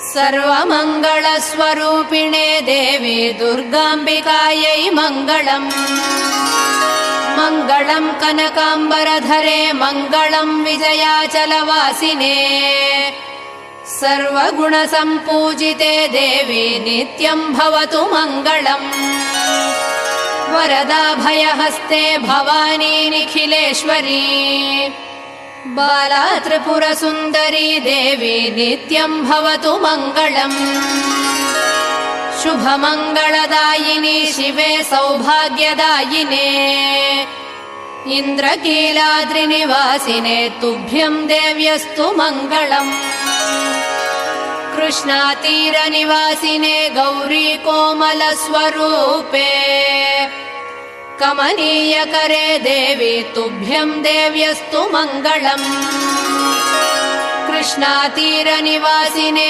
सर्वमङ्गलस्वरूपिणे देवी दुर्गाम्बिकायै मङ्गलम्। मङ्गलम् कनकाम्बरधरे मङ्गलम् विजयाचलवासिने। सर्वगुणसम्पूजिते देवी नित्यम् भवतु मङ्गलम्। वरदाभयहस्ते भवानी निखिलेश्वरी। बाला त्रिपुरसुन्दरी देवी नित्यम् भवतु मङ्गलम्। शुभमङ्गलदायिनी शिवे सौभाग्यदायिने। इन्द्रकीलाद्रिनिवासिने तुभ्यम् देव्यस्तु मङ्गलम्। कृष्णातीरनिवासिने गौरी कोमलस्वरूपे। कमनीयकरे देवी तुभ्यम् देव्यस्तु मङ्गलम्। कृष्णातीरनिवासिने